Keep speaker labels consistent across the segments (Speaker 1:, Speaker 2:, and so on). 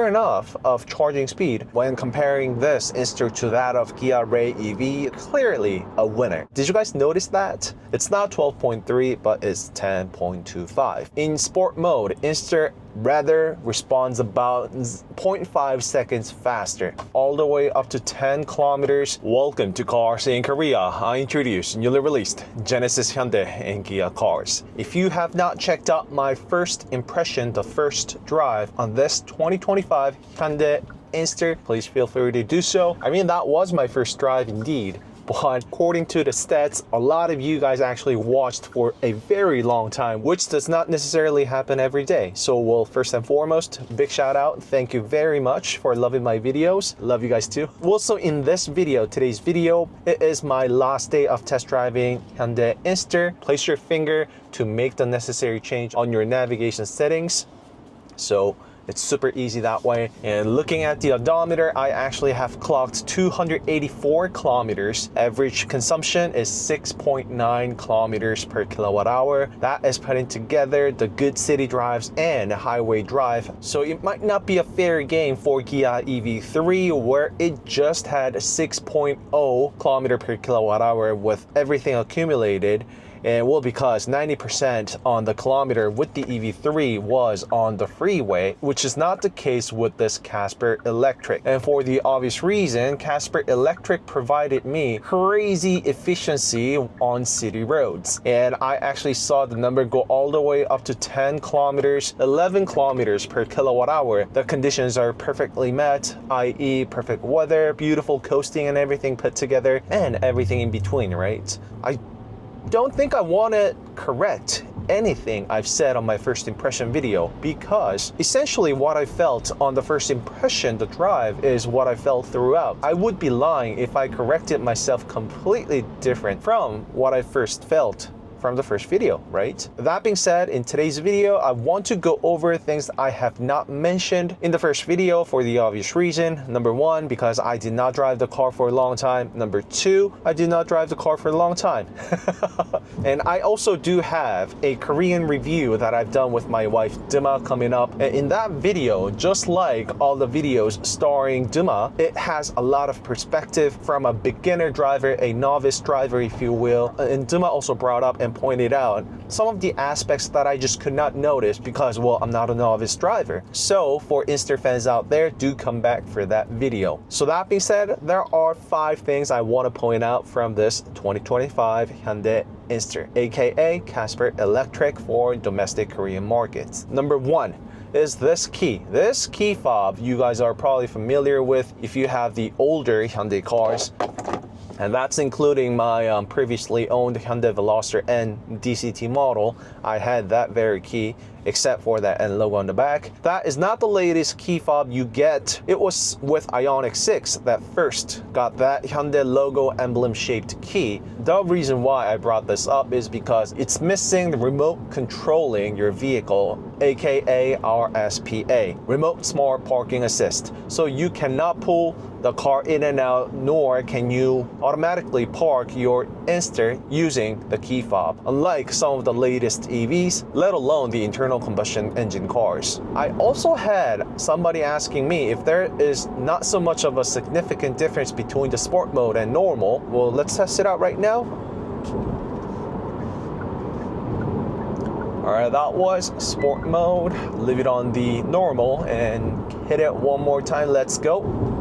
Speaker 1: enough of charging speed. When comparing this Inster to that of Kia Ray EV, clearly a winner. Did you guys notice that? It's not 12.3, but it's 10.25. In sport mode, Inster rather responds about 0.5 seconds faster, all the way up to 10 kilometers. Welcome to CarSceneKorea. I introduce newly released Genesis, Hyundai, and Kia cars. If you have not checked out my first impression, the first drive on this 2025 Hyundai Inster, please feel free to do so. I mean, that was my first drive indeed. But according to the stats, a lot of you guys actually watched for a very long time, which does not necessarily happen every day. So, well, first and foremost, big shout out. Thank you very much for loving my videos. Love you guys too. Also, in this video, today's video, it is my last day of test driving Hyundai Inster. Place your finger to make the necessary change on your navigation settings. So, it's super easy that way. And looking at the odometer, I actually have clocked 284 kilometers. Average consumption is 6.9 kilometers per kilowatt hour. That is putting together the good city drives and highway drive. So it might not be a fair game for Kia EV3, where it just had 6.0 kilometer per kilowatt hour with everything accumulated. And well, because 90% on the kilometer with the EV3 was on the freeway, which is not the case with this Casper Electric. And for the obvious reason, Casper Electric provided me crazy efficiency on city roads. And I actually saw the number go all the way up to 10 kilometers, 11 kilometers per kilowatt hour. The conditions are perfectly met, i.e. perfect weather, beautiful coasting and everything put together, and everything in between, right? I don't think I want to correct anything I've said on my first impression video, because essentially what I felt on the first impression, the drive, is what I felt throughout. I would be lying if I corrected myself completely different from what I first felt from the first video, right? That being said, in today's video, I want to go over things I have not mentioned in the first video for the obvious reason. Number one, because I did not drive the car for a long time. Number two, I did not drive the car for a long time. And I also do have a Korean review that I've done with my wife Duma coming up. And in that video, just like all the videos starring Duma, it has a lot of perspective from a beginner driver, a novice driver, if you will. And Duma also brought up and pointed out some of the aspects that I just could not notice because, well, I'm not a novice driver. So for Inster fans out there, do come back for that video. So that being said, there are 5 things I want to point out from this 2025 Hyundai Inster, aka Casper Electric for domestic Korean markets. Number 1 is this key. This key fob you guys are probably familiar with if you have the older Hyundai cars. And that's including my previously owned Hyundai Veloster N DCT model. I had that very key, except for that N logo on the back. That is not the latest key fob you get. It was with Ioniq 6 that first got that Hyundai logo emblem shaped key. The reason why I brought this up is because it's missing the remote controlling your vehicle, aka RSPA, Remote Smart Parking Assist. So you cannot pull the car in and out, nor can you automatically park your Inster using the key fob, unlike some of the latest EVs, let alone the internal combustion engine cars. I also had somebody asking me if there is not so much of a significant difference between the sport mode and normal. Well, let's test it out right now. Alright, that was sport mode. Leave it on the normal and hit it one more time. Let's go.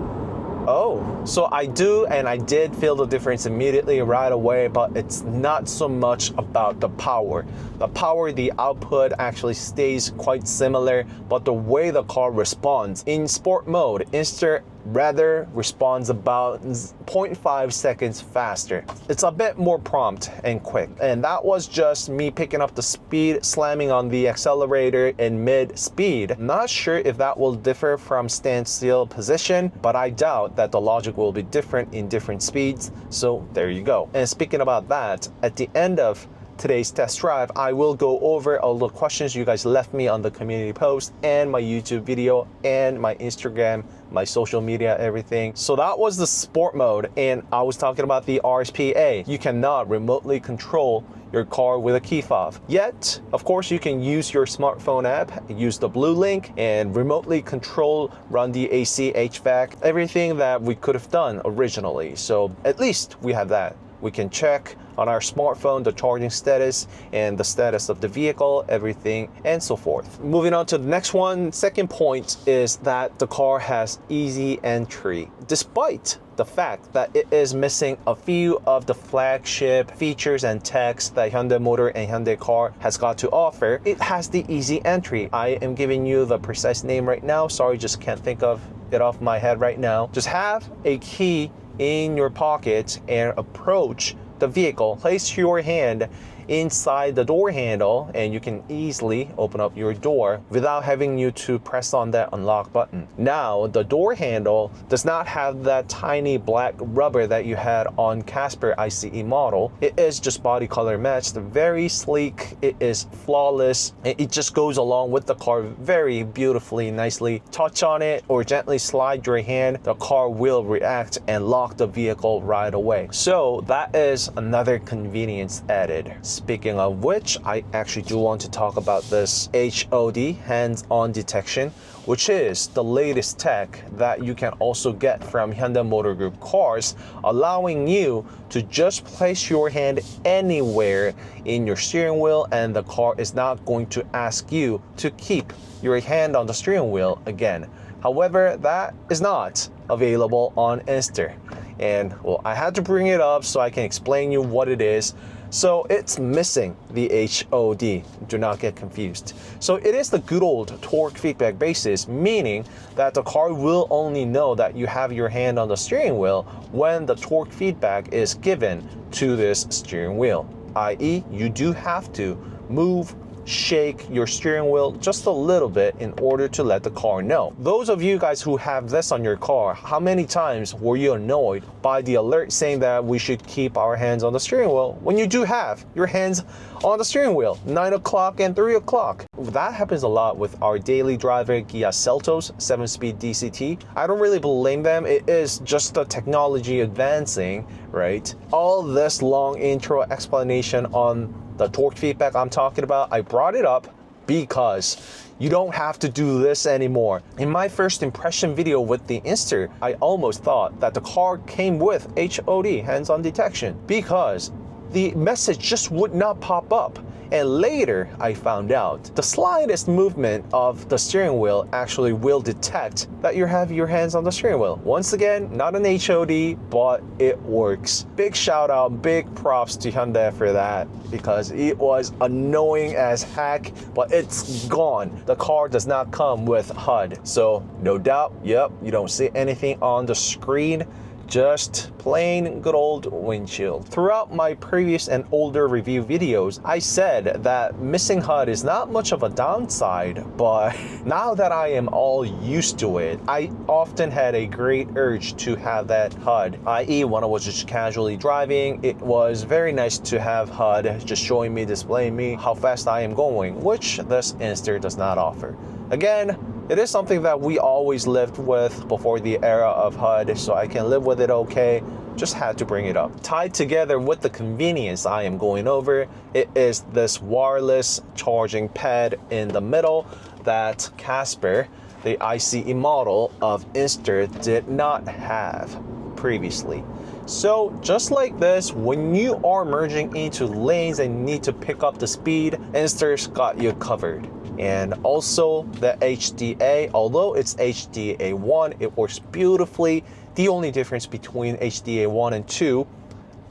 Speaker 1: Oh, so I did feel the difference immediately right away, but it's not so much about the power. The output actually stays quite similar, but the way the car responds. In sport mode, Inster rather responds about 0.5 seconds faster. It's a bit more prompt and quick. And that was just me picking up the speed, slamming on the accelerator in mid-speed. Not sure if that will differ from standstill position, but I doubt that the logic will be different in different speeds. So there you go. And speaking about that, at the end of today's test drive, I will go over all the questions you guys left me on the community post and my YouTube video and my Instagram, my social media, everything. So that was the sport mode, and I was talking about the RSPA. You cannot remotely control your car with a key fob. Yet, of course, you can use your smartphone app, use the blue link, and remotely control, run the AC, HVAC, everything that we could have done originally. So at least we have that. We can check on our smartphone the charging status and the status of the vehicle, everything, and so forth. Moving on to the next one, second point is that the car has easy entry. Despite the fact that it is missing a few of the flagship features and techs that Hyundai Motor and Hyundai Car has got to offer, it has the easy entry. I am giving you the precise name right now. Sorry, just can't think of it off my head right now. Just have a key in your pocket and approach the vehicle. Place your hand inside the door handle and you can easily open up your door without having you to press on that unlock button. Now, the door handle does not have that tiny black rubber that you had on Casper ICE model. It is just body color matched, very sleek, it is flawless, and it just goes along with the car very beautifully, nicely. Touch on it or gently slide your hand, the car will react and lock the vehicle right away. So that is another convenience added. Speaking of which, I actually do want to talk about this HOD, hands-on detection, which is the latest tech that you can also get from Hyundai Motor Group cars, allowing you to just place your hand anywhere in your steering wheel and the car is not going to ask you to keep your hand on the steering wheel again. However, that is not available on Inster. And well, I had to bring it up so I can explain you what it is. So it's missing the HOD, do not get confused. So it is the good old torque feedback basis, meaning that the car will only know that you have your hand on the steering wheel when the torque feedback is given to this steering wheel, i.e. you do have to move, shake your steering wheel just a little bit in order to let the car know. Those of you guys who have this on your car, how many times were you annoyed by the alert saying that we should keep our hands on the steering wheel when you do have your hands on the steering wheel 9 o'clock and 3 o'clock? That happens a lot with our daily driver Kia Seltos 7-speed DCT. I don't really blame them. It is just the technology advancing, right? All this long intro explanation on the torque feedback I'm talking about, I brought it up because you don't have to do this anymore. In my first impression video with the Inster, I almost thought that the car came with HOD, hands-on detection, because the message just would not pop up. And later, I found out the slightest movement of the steering wheel actually will detect that you have your hands on the steering wheel. Once again, not an HOD, but it works. Big shout out, big props to Hyundai for that, because it was annoying as heck, but it's gone. The car does not come with HUD. So no doubt, yep, you don't see anything on the screen. Just plain good old windshield. Throughout my previous and older review videos, I said that missing HUD is not much of a downside, but now that I am all used to it, I often had a great urge to have that HUD, i.e. when I was just casually driving, it was very nice to have HUD just showing me, displaying me how fast I am going, which this Inster does not offer. Again, it is something that we always lived with before the era of HUD, so I can live with it okay. Just had to bring it up. Tied together with the convenience I am going over, it is this wireless charging pad in the middle that Casper, the ICE model of Inster, did not have previously. So just like this, when you are merging into lanes and need to pick up the speed, Inster's got you covered. And also the HDA, although it's HDA1, it works beautifully. The only difference between HDA1 and 2,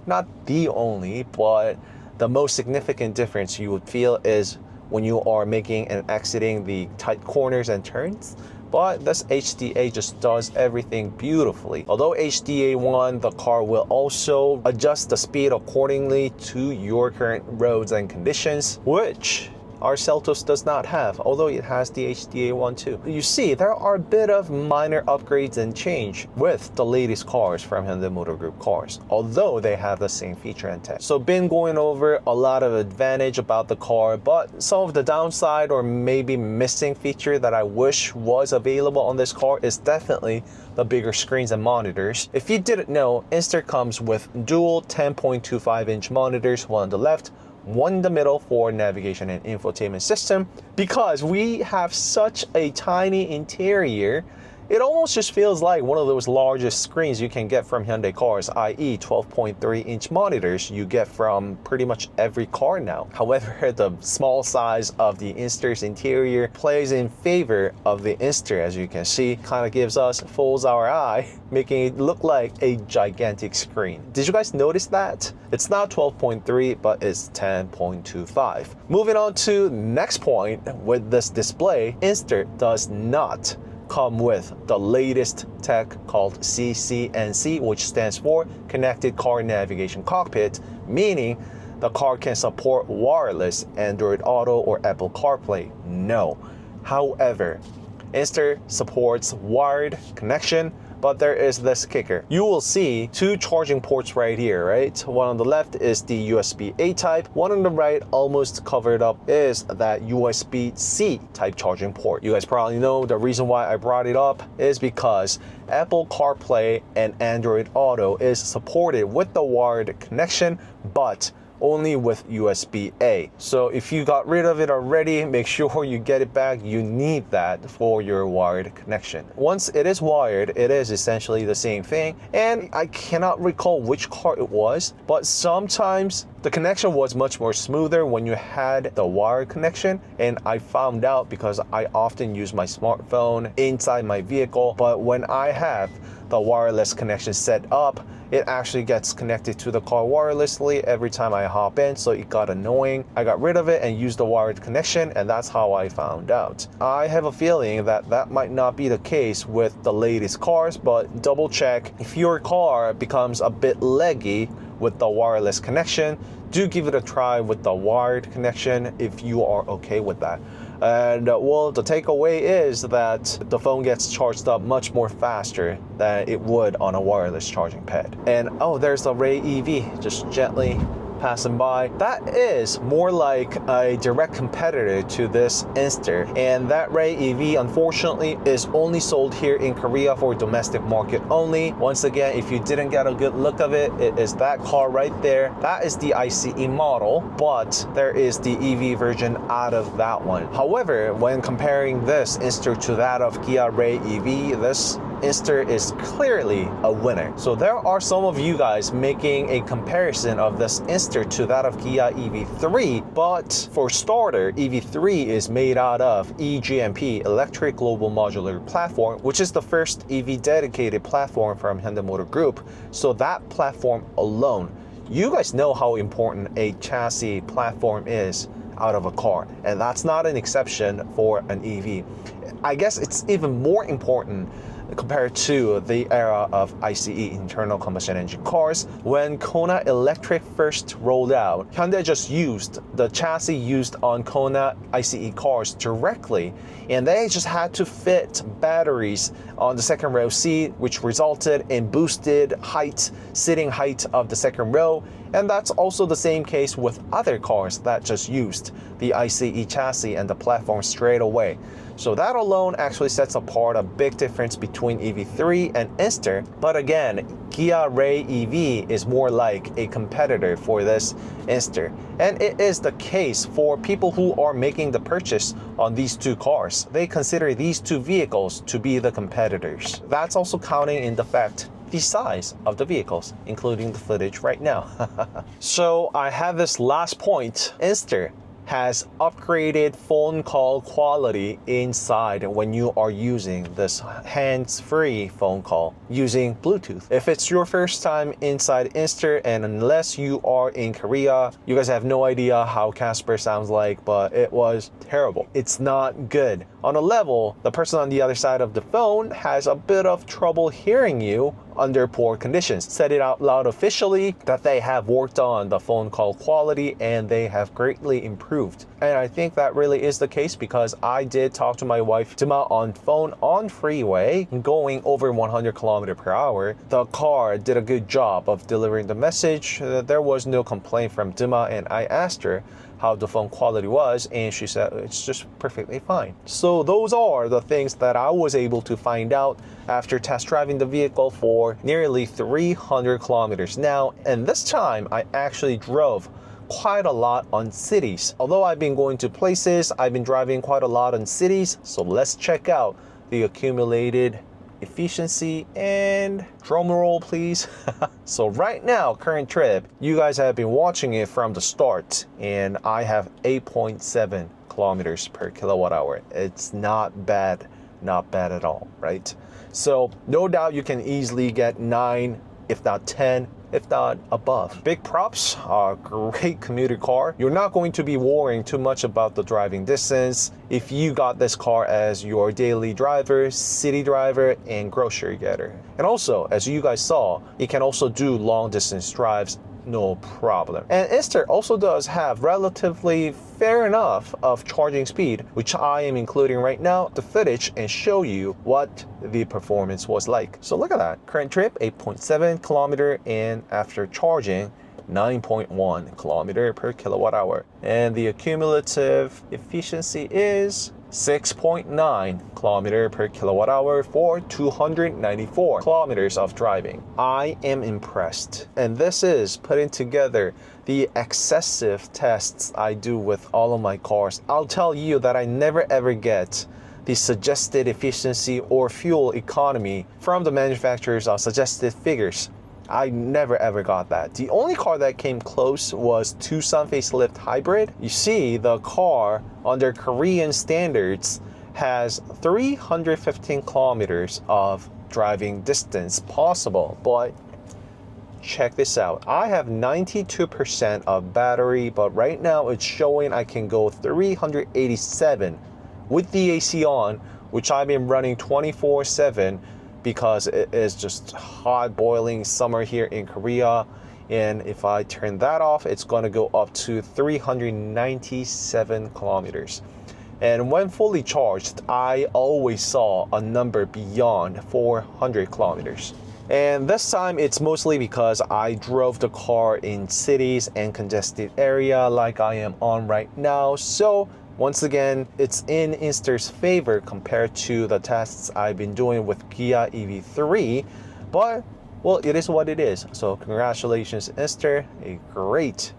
Speaker 1: not the only, but the most significant difference you would feel is when you are making and exiting the tight corners and turns. But this HDA just does everything beautifully. Although HDA1, the car will also adjust the speed accordingly to your current roads and conditions, which our Seltos does not have, although it has the HDA one too. You see, there are a bit of minor upgrades and change with the latest cars from Hyundai Motor Group cars, although they have the same feature and tech. So been going over a lot of advantage about the car, but some of the downside or maybe missing feature that I wish was available on this car is definitely the bigger screens and monitors. If you didn't know, Inster comes with dual 10.25-inch monitors, one on the left, one in the middle for navigation and infotainment system. Because we have such a tiny interior, it almost just feels like one of those largest screens you can get from Hyundai cars, i.e. 12.3-inch monitors you get from pretty much every car now. However, the small size of the Inster's interior plays in favor of the Inster, as you can see. Kind of gives us, fools our eye, making it look like a gigantic screen. Did you guys notice that? It's not 12.3, but it's 10.25. Moving on to next point, with this display, Inster does not come with the latest tech called ccNC, which stands for Connected Car Navigation Cockpit, meaning the car can support wireless Android Auto or Apple CarPlay. No. However, Inster supports wired connection, but there is this kicker. You will see two charging ports right here, right? One on the left is the USB-A type. One on the right, almost covered up, is that USB-C type charging port. You guys probably know the reason why I brought it up is because Apple CarPlay and Android Auto is supported with the wired connection, but only with USB-A. So if you got rid of it already, make sure you get it back. You need that for your wired connection. Once it is wired, it is essentially the same thing. And I cannot recall which car it was, but sometimes the connection was much more smoother when you had the wired connection. And I found out because I often use my smartphone inside my vehicle, but when I have the wireless connection set up, it actually gets connected to the car wirelessly every time I hop in, so it got annoying. I got rid of it and used the wired connection, and that's how I found out. I have a feeling that that might not be the case with the latest cars, but double check. If your car becomes a bit leggy with the wireless connection, do give it a try with the wired connection if you are okay with that. And well, the takeaway is that the phone gets charged up much more faster than it would on a wireless charging pad. And oh, there's the Ray EV just gently passing by. That is more like a direct competitor to this Inster, and that Ray EV unfortunately is only sold here in Korea for domestic market only. Once again, if you didn't get a good look of it, it is that car right there. That is the ICE model, but there is the EV version out of that one. However, when comparing this Inster to that of Kia Ray EV, this Inster is clearly a winner. So there are some of you guys making a comparison of this Inster to that of Kia EV3, but for starter, EV3 is made out of EGMP, Electric Global Modular Platform, which is the first EV dedicated platform from Hyundai Motor Group. So that platform alone, you guys know how important a chassis platform is out of a car, and that's not an exception for an EV. I guess it's even more important compared to the era of ICE, internal combustion engine cars. When Kona Electric first rolled out, Hyundai just used the chassis used on Kona ICE cars directly, and they just had to fit batteries on the second row seat, which resulted in boosted height, sitting height of the second row. And that's also the same case with other cars that just used the ICE chassis and the platform straight away. So that alone actually sets apart a big difference between EV3 and Inster. But again, Kia Ray EV is more like a competitor for this Inster. And it is the case for people who are making the purchase on these two cars. They consider these two vehicles to be the competitors. That's also counting in the fact the size of the vehicles, including the footage right now. So I have this last point. Inster has upgraded phone call quality inside when you are using this hands-free phone call using Bluetooth. If it's your first time inside Inster, and unless you are in Korea, you guys have no idea how Casper sounds like, but it was terrible. It's not good. On a level, the person on the other side of the phone has a bit of trouble hearing you under poor conditions. Said it out loud officially that they have worked on the phone call quality and they have greatly improved. And I think that really is the case because I did talk to my wife Dima on phone on freeway going over 100km/h. The car did a good job of delivering the message. There was no complaint from Dima, and I asked her how the phone quality was, and she said it's just perfectly fine. So those are the things that I was able to find out after test driving the vehicle for nearly 300 kilometers now. And this time I actually drove quite a lot on cities. Although I've been going to places, I've been driving quite a lot on cities. So let's check out the accumulated efficiency, and drum roll please. So right now, current trip, you guys have been watching it from the start, and I have 8.7 kilometers per kilowatt hour. It's not bad at all, right? So no doubt you can easily get 9, if not 10, if not above. Big props, a great commuter car. You're not going to be worrying too much about the driving distance if you got this car as your daily driver, city driver, and grocery getter. And also, as you guys saw, it can also do long distance drives no problem. And Inster also does have relatively fair enough of charging speed, which I am including right now, the footage, and show you what the performance was like. So look at that. Current trip, 8.7 kilometer, and after charging, 9.1 kilometer per kilowatt hour. And the cumulative efficiency is 6.9 kilometer per kilowatt hour for 294 kilometers of driving. I am impressed. And this is putting together the excessive tests I do with all of my cars. I'll tell you that I never ever get the suggested efficiency or fuel economy from the manufacturer's suggested figures. I never ever got that. The only car that came close was Tucson facelift hybrid. You see, the car under Korean standards has 315 kilometers of driving distance possible, but check this out. I have 92% of battery, but right now it's showing I can go 387 with the AC on, which I've been running 24/7 because it is just hot boiling summer here in Korea. And if I turn that off, it's going to go up to 397 kilometers. And when fully charged, I always saw a number beyond 400 kilometers. And this time it's mostly because I drove the car in cities and congested area like I am on right now. So once again, it's in Inster's favor compared to the tests I've been doing with Kia EV3, but well, it is what it is. So congratulations, Inster, a great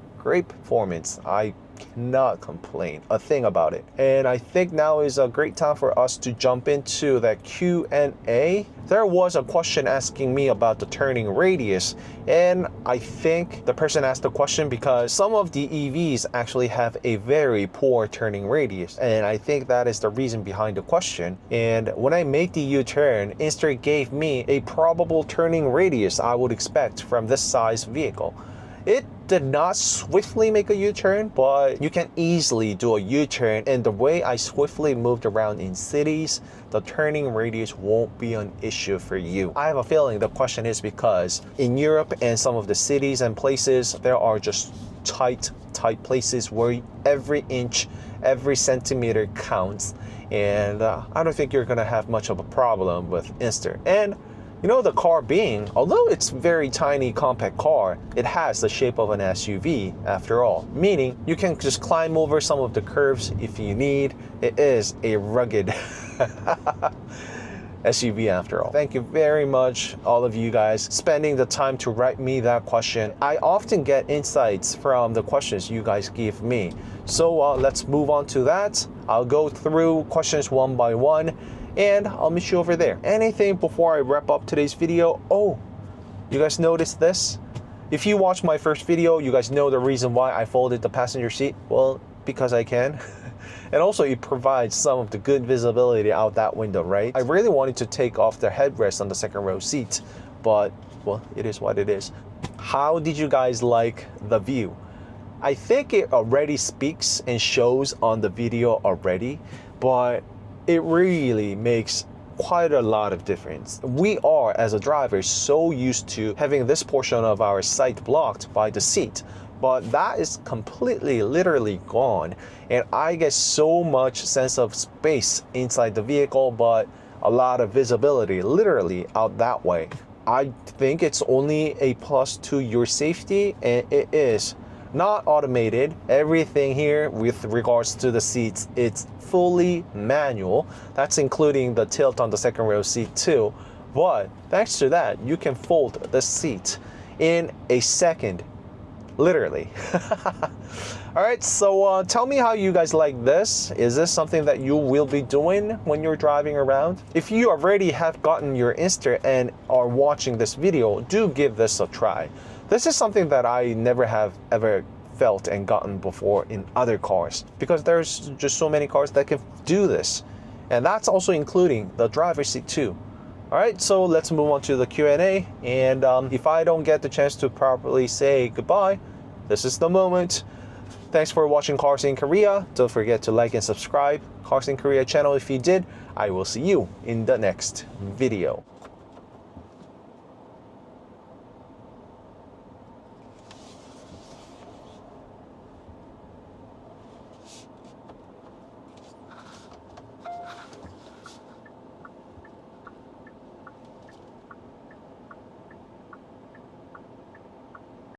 Speaker 1: performance. I cannot complain a thing about it. And I think now is a great time for us to jump into that Q&A. There was a question asking me about the turning radius, and I think the person asked the question because some of the EVs actually have a very poor turning radius, and I think that is the reason behind the question. And when I made the U-turn, Inster gave me a probable turning radius I would expect from this size vehicle. It did not swiftly make a U-turn, but you can easily do a U-turn, and the way I swiftly moved around in cities, the turning radius won't be an issue for you. I have a feeling the question is because in Europe and some of the cities and places, there are just tight places where every inch, every centimeter counts, and I don't think you're gonna have much of a problem with Inster. And you know, the car being, although it's very tiny compact car, it has the shape of an SUV after all, meaning you can just climb over some of the curves if you need. It is a rugged SUV after all. Thank you very much, all of you guys, spending the time to write me that question. I often get insights from the questions you guys give me. So let's move on to that. I'll go through questions one by one, and I'll meet you over there. Anything before I wrap up today's video? Oh, you guys noticed this? If you watched my first video, you guys know the reason why I folded the passenger seat. Well, because I can. And also it provides some of the good visibility out that window, right? I really wanted to take off the headrest on the second row seat, but well, it is what it is. How did you guys like the view? I think it already speaks and shows on the video already, but it really makes quite a lot of difference. We are, as a driver, so used to having this portion of our sight blocked by the seat, but that is completely, literally gone. And I get so much sense of space inside the vehicle, but a lot of visibility literally out that way. I think it's only a plus to your safety, and it is not automated. Everything here with regards to the seats, it's fully manual. That's including the tilt on the second row seat too. But thanks to that, you can fold the seat in a second, literally. All right, so tell me how you guys like this. Is this something that you will be doing when you're driving around? If you already have gotten your Inster and are watching this video, do give this a try. This is something that I never have ever felt and gotten before in other cars, because there's just so many cars that can do this. And that's also including the driver's seat too. All right, so let's move on to the Q&A. And if I don't get the chance to properly say goodbye, this is the moment. Thanks for watching CarSceneKorea. Don't forget to like and subscribe CarSceneKorea channel if you did. I will see you in the next video.